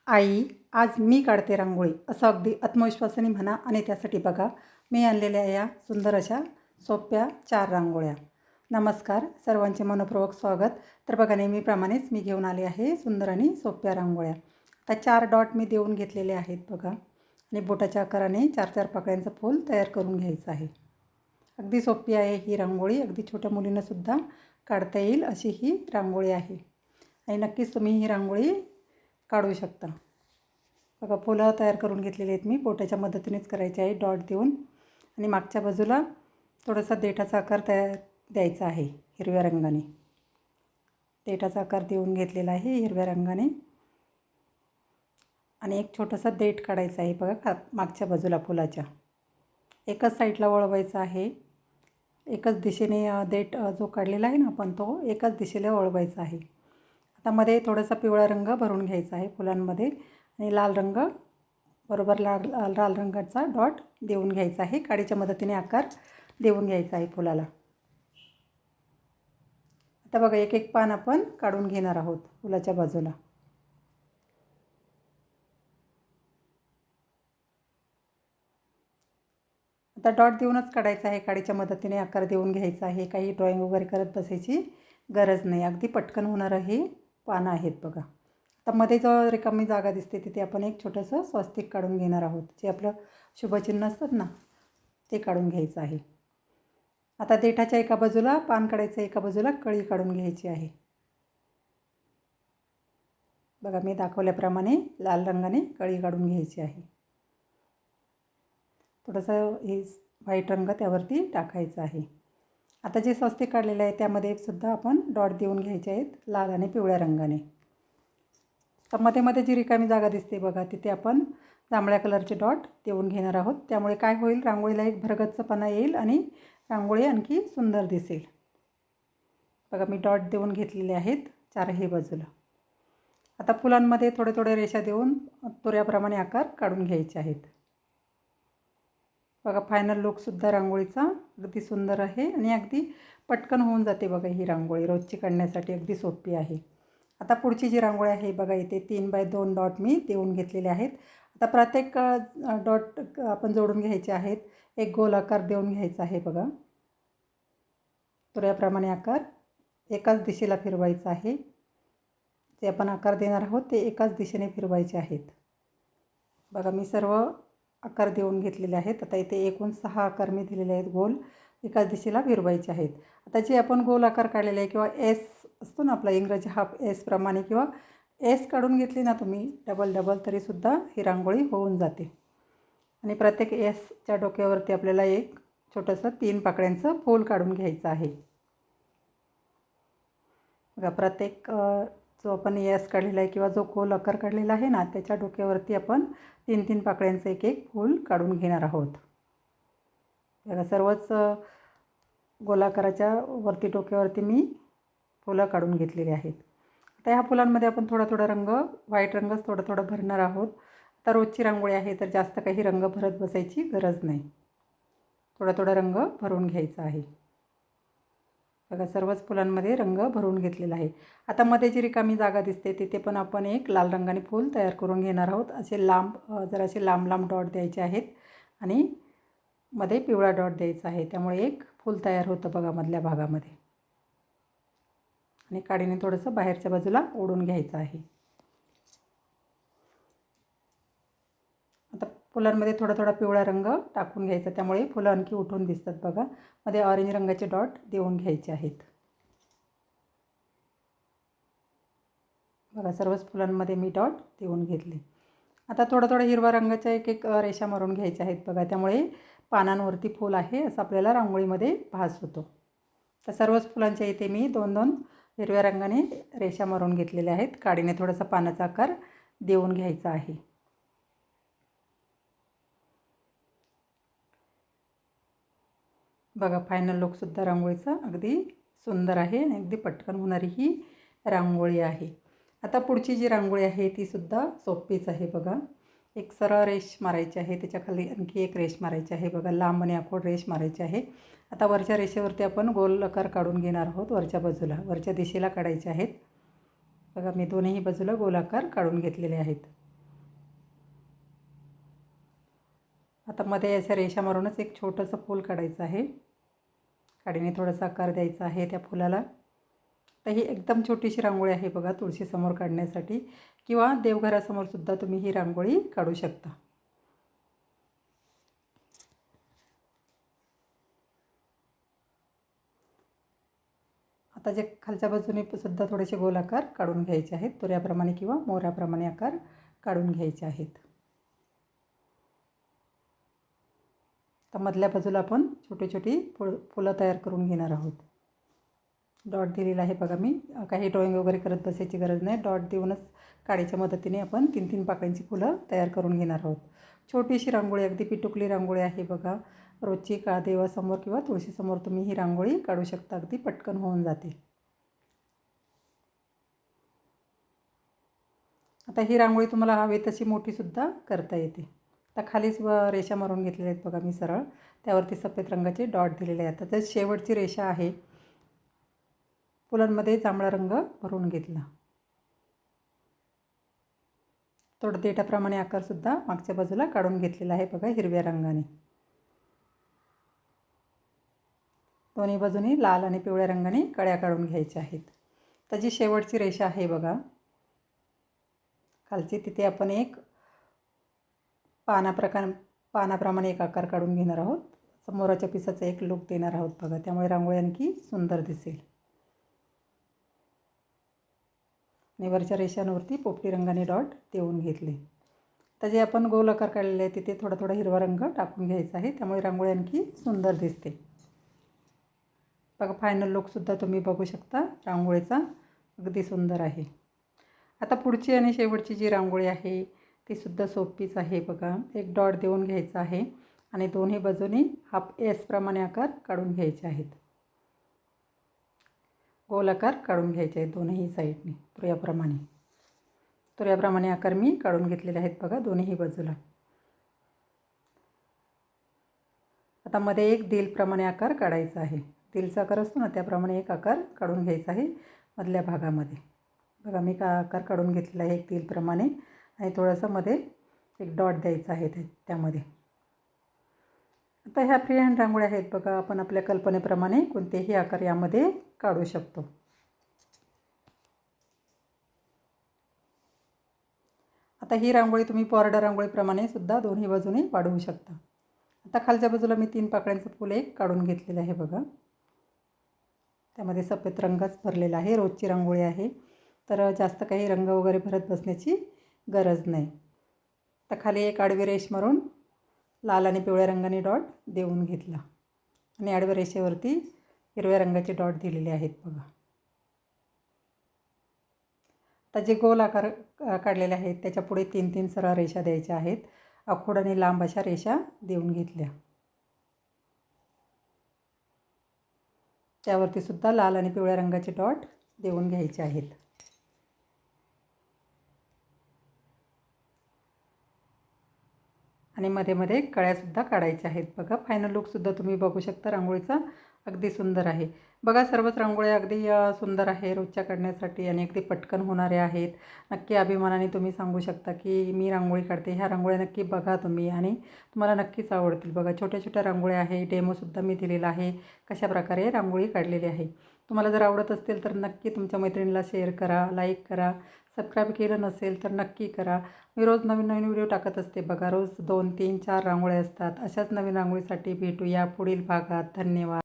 आई, आज मी काढते रांगोळी असं अगदी आत्मविश्वासाने म्हणा आणि त्यासाठी बघा मी आणलेल्या या सुंदर अशा सोप्या 4 रांगोळ्या. नमस्कार, सर्वांचे मनःपूर्वक स्वागत. तर बघा नेहमीप्रमाणेच मी घेऊन आले आहे सुंदर आणि सोप्या रांगोळ्या. आता 4 डॉट मी देऊन घेतलेले आहेत बघा आणि बोटाच्या आकाराने 4-4 पाकळ्यांचं फूल तयार करून घ्यायचं आहे. अगदी सोपी आहे ही रांगोळी, अगदी छोट्या मुलींनासुद्धा काढता येईल अशी ही रांगोळी आहे आणि नक्कीच तुम्ही ही रांगोळी काढू शकता. बघा फुलं तयार करून घेतलेली आहेत मी, बोटाच्या मदतीनेच करायची आहे डॉट देऊन आणि मागच्या बाजूला थोडासा देठाचा आकार द्यायचा आहे हिरव्या रंगाने. देठाचा आकार देऊन घेतलेला आहे हिरव्या रंगाने आणि एक छोटासा देठ काढायचा आहे बघा मागच्या बाजूला फुलाच्या. एकाच साईडला वळवायचा आहे, एकच दिशेने देठ जो काढलेला आहे ना आपण तो एकाच दिशेला वळवायचा आहे. आता मध्ये थोडासा पिवळा रंग भरून घ्यायचा आहे फुलांमध्ये आणि लाल रंग बरोबर लाल रंगाचा डॉट देऊन घ्यायचा आहे. काडीच्या मदतीने आकार देऊन घ्यायचा आहे फुलाला. आता बघा एक एक पान आपण काढून घेणार आहोत फुलाच्या बाजूला. आता डॉट देऊनच काढायचा आहे, काडीच्या मदतीने आकार देऊन घ्यायचा आहे. काही ड्रॉइंग वगैरे करत बसायची गरज नाही, अगदी पटकन होणारं हे पानं आहेत बघा. आता मध्ये जो रिकामी जागा दिसते तिथे आपण एक छोटंसं स्वस्तिक काढून घेणार आहोत. जे आपलं शुभचिन्ह असतात ना ते काढून घ्यायचं आहे. आता देठाच्या एका बाजूला पान काढायचं, एका बाजूला कळी काढून घ्यायची आहे. बघा मी दाखवल्याप्रमाणे लाल रंगाने कळी काढून घ्यायची आहे. थोडंसं हे व्हाईट रंग त्यावरती टाकायचा आहे. आता जे स्वस्तिक काढलेलं आहे त्यामध्ये सुद्धा आपण डॉट देऊन घ्यायचे आहेत लाल आणि पिवळ्या रंगाने. तर मध्ये जी रिकामी जागा दिसते बघा तिथे आपण जांभळ्या कलरचे डॉट देऊन घेणार आहोत. त्यामुळे काय होईल, रांगोळीला एक भरगच्चपणा येईल आणि रांगोळी आणखी सुंदर दिसेल. बघा मी डॉट देऊन घेतलेले आहेत चारही बाजूला. आता फुलांमध्ये थोडे थोडे रेषा देऊन तुऱ्याप्रमाणे आकार काढून घ्यायचे आहेत. बघा फायनल लुकसुद्धा रांगोळीचा अगदी सुंदर आहे आणि अगदी पटकन होऊन जाते बघा. ही रांगोळी रोजची काढण्यासाठी अगदी सोपी आहे. आता पुढची जी रांगोळी आहे बघा इथे 3x2 डॉट मी देऊन घेतलेले आहेत. आता प्रत्येक डॉट आपण जोडून घ्यायचे आहेत. एक गोल आकार देऊन घ्यायचा आहे बघा. तुऱ्याप्रमाणे आकार एकाच दिशेला फिरवायचा आहे. जे आपण आकार देणार आहोत ते एकाच दिशेने फिरवायचे आहेत. बघा मी सर्व आकार देऊन घेतलेले आहेत. आता इथे एकूण 6 आकार मी दिलेले आहेत गोल, एकाच दिशेला फिरवायचे आहेत. आता जे आपण गोल आकार काढलेले आहे किंवा एस असतो ना आपला इंग्रजी हाफ एस प्रमाणे किंवा एस काढून घेतली ना तुम्ही डबल तरीसुद्धा ही रांगोळी होऊन जाते. आणि प्रत्येक एसच्या डोक्यावरती आपल्याला एक छोटंसं 3 पाकळ्यांचं फूल काढून घ्यायचं आहे. बघा प्रत्येक जो आपण एस काढलेला आहे किंवा जो गोल आकार काढलेला आहे ना त्याच्या डोक्यावरती आपण 3-3 पाकळ्यांचं एक एक फूल काढून घेणार आहोत. बघा सर्वच गोलाकाराच्या वरती डोक्यावरती मी फुलं काढून घेतलेली आहेत. आता ह्या फुलांमध्ये आपण थोडा रंग व्हाईट रंगच थोडा भरणार आहोत. आता रोजची रांगोळी आहे तर जास्त काही रंग भरत बसायची गरज नाही. थोडा रंग भरून घ्यायचा आहे. बघा सर्वच फुलांमध्ये रंग भरून घेतलेला आहे. आता मध्ये जी रिकामी जागा दिसते तिथे पण आपण एक लाल रंगाने फूल तयार करून घेणार आहोत. असे लांब डॉट द्यायचे आहेत आणि मध्ये पिवळा डॉट द्यायचा आहे. त्यामुळे एक फूल तयार होतं बघा मधल्या भागामध्ये. आणि काडीने थोडंसं बाहेरच्या बाजूला ओढून घ्यायचं आहे. आता फुलांमध्ये थोडा पिवळा रंग टाकून घ्यायचा, त्यामुळे फुलं आणखी उठून दिसतात बघा. मध्ये ऑरेंज रंगाचे डॉट देऊन घ्यायचे आहेत. बघा सर्वच फुलांमध्ये मी डॉट देऊन घेतले. आता थोडा हिरवा रंगाच्या एक एक रेषा मारून घ्यायच्या आहेत बघा. त्यामुळे पानांवरती फूल आहे असं आपल्याला रांगोळीमध्ये भास होतो. तर सर्वच फुलांच्या इथे मी 2-2 हिरव्या रंगाने रेषा मारून घेतलेल्या आहेत. काडीने थोडासा पानाचा आकार देऊन घ्यायचा आहे. बघा फायनल लुकसुद्धा रांगोळीचा अगदी सुंदर आहे आणि अगदी पटकन होणारी ही रांगोळी आहे. आता पुढची जी रांगोळी आहे तीसुद्धा सोपीच आहे बघा. एक सरळ रेष मारायची आहे, त्याच्याखाली आणखी एक रेष मारायची आहे बघा. लांब आणि आखूड रेष मारायची आहे. आता वरच्या रेषेवरती आपण गोल आकार काढून घेणार आहोत. वरच्या बाजूला वरच्या दिशेला काढायचे आहेत बघा. मी दोन्ही बाजूला गोल आकार काढून घेतलेले आहेत. आता मध्ये अशा रेषा मारूनच एक छोटंसं फूल काढायचं आहे. काडीने थोडासा आकार द्यायचा आहे त्या फुलाला. तर ही एकदम छोटीशी रांगोळी आहे बघा, तुळशीसमोर काढण्यासाठी किंवा देवघरासमोरसुद्धा तुम्ही ही रांगोळी काढू शकता. आता जे खालच्या बाजूने सुद्धा थोडेसे गोल आकार काढून घ्यायचे आहेत. तुऱ्याप्रमाणे किंवा मोऱ्याप्रमाणे आकार काढून घ्यायचे आहेत. तर मधल्या बाजूला आपण छोटी छोटी फुलं तयार करून घेणार आहोत. डॉट दिलेला आहे बघा मी. काही ड्रॉइंग वगैरे करत बसायची गरज नाही. डॉट देऊनच काडीच्या मदतीने आपण 3-3 पाकळ्यांची फुलं तयार करून घेणार आहोत. छोटीशी रांगोळी, अगदी पिटुकली रांगोळी आहे बघा. रोजची देवासमोर किंवा तुळशीसमोर तुम्ही ही रांगोळी काढू शकता. अगदी पटकन होऊन जाते. आता ही रांगोळी तुम्हाला हवी तशी मोठीसुद्धा करता येते. आता खालीच रेषा मारून घेतलेल्या आहेत बघा मी सरळ. त्यावरती सफेद रंगाचे डॉट दिलेले आहेत. आता शेवटची रेषा आहे, फुलांमध्ये जांभळा रंग भरून घेतला. तोडदेटाप्रमाणे आकारसुद्धा मागच्या बाजूला काढून घेतलेला आहे बघा हिरव्या रंगाने. दोन्ही बाजूनी लाल आणि पिवळ्या रंगाने कळ्या काढून घ्यायच्या आहेत. तर जी शेवटची रेषा आहे बघा खालची, तिथे आपण एक पानाप्रमाणे एक आकार काढून घेणार आहोत. मोराच्या पिसाचा एक लूक देणार आहोत बघा. त्यामुळे रांगोळी आणखी सुंदर दिसेल. आणि वरच्या रेषांवरती पोपटी रंगाने डॉट देऊन घेतले. तर जे आपण गोल आकार काढलेले आहे तिथे थोडा थोडा हिरवा रंग टाकून घ्यायचा आहे. त्यामुळे रांगोळी आणखी सुंदर दिसते बघा. फायनल लुकसुद्धा तुम्ही बघू शकता रांगोळीचा. अगदी सुंदर आहे. आता पुढची आणि शेवटची जी रांगोळी आहे ती सुद्धा सोपीच आहे बघा. एक डॉट देऊन घ्यायचा आहे आणि दोन्ही बाजूनी हाफ एस प्रमाणे आकार काढून घ्यायचे आहेत. गोल आकार काढून घ्यायचे आहेत दोन्ही साईडने तुऱ्याप्रमाणे आकार मी काढून घेतलेले आहेत बघा दोन्ही बाजूला. आता मध्ये एक दिलप्रमाणे आकार काढायचा आहे. दिलचा आकार असतो ना त्याप्रमाणे एक आकार काढून घ्यायचा आहे मधल्या भागामध्ये बघा. मी आकार काढून घेतलेला आहे एक दिलप्रमाणे आणि थोडंसं मध्ये एक डॉट द्यायचा आहे त्यामध्ये. आता ह्या फ्री हँड रांगोळ्या आहेत बघा. आपण आपल्या कल्पनेप्रमाणे कोणतेही आकार यामध्ये काढू शकतो. आता ही रांगोळी तुम्ही बॉर्डर रांगोळीप्रमाणे सुद्धा दोन्ही बाजूने वाढवू शकता. आता खालच्या बाजूला मी 3 पाकळ्यांचं फूल एक काढून घेतलेलं आहे बघा. त्यामध्ये सफेद रंगच भरलेला आहे. रोजची रांगोळी आहे तर जास्त काही रंग वगैरे भरत बसण्याची गरज नाही. तर खाली एक आडवी रेष मारून लाल आणि पिवळ्या रंगाने डॉट देऊन घेतला आणि आडव्या रेषेवरती हिरव्या रंगाचे डॉट दिलेले आहेत बघा. आता जे गोल आकार काढलेले आहेत त्याच्या पुढे 3-3 सरळ रेषा द्यायच्या आहेत. आखूड आणि लांब अशा रेषा देऊन घेतल्या. त्यावरती सुद्धा लाल आणि पिवळ्या रंगाचे डॉट देऊन घ्यायचे आहेत. आणि मध्ये मध्ये कळ्यासुद्धा काढायच्या आहेत बघा. फायनल लुकसुद्धा तुम्ही बघू शकता रांगोळीचा. अगदी सुंदर आहे बघा. सर्वच रांगोळ्या अगदी सुंदर आहे रोजच्या काढण्यासाठी आणि अगदी पटकन होणाऱ्या आहेत. नक्की अभिमानाने तुम्ही सांगू शकता की मी रांगोळी काढते. ह्या रांगोळ्या नक्की बघा तुम्ही आणि तुम्हाला नक्कीच आवडतील बघा. छोट्या छोट्या रांगोळ्या आहे. डेमोसुद्धा मी दिलेला आहे कशाप्रकारे रांगोळी काढलेली आहे. तुम्हाला जर आवडत असतील तर नक्की तुमच्या मैत्रिणीला शेअर करा, लाईक करा. सबस्क्राईब केलं नसेल तर नक्की करा. मी रोज नवीन नवीन व्हिडिओ टाकत असते बघा. रोज 2, 3, 4 रांगोळ्या असतात. अशाच नवीन रांगोळीसाठी भेटूया पुढील भागात. धन्यवाद.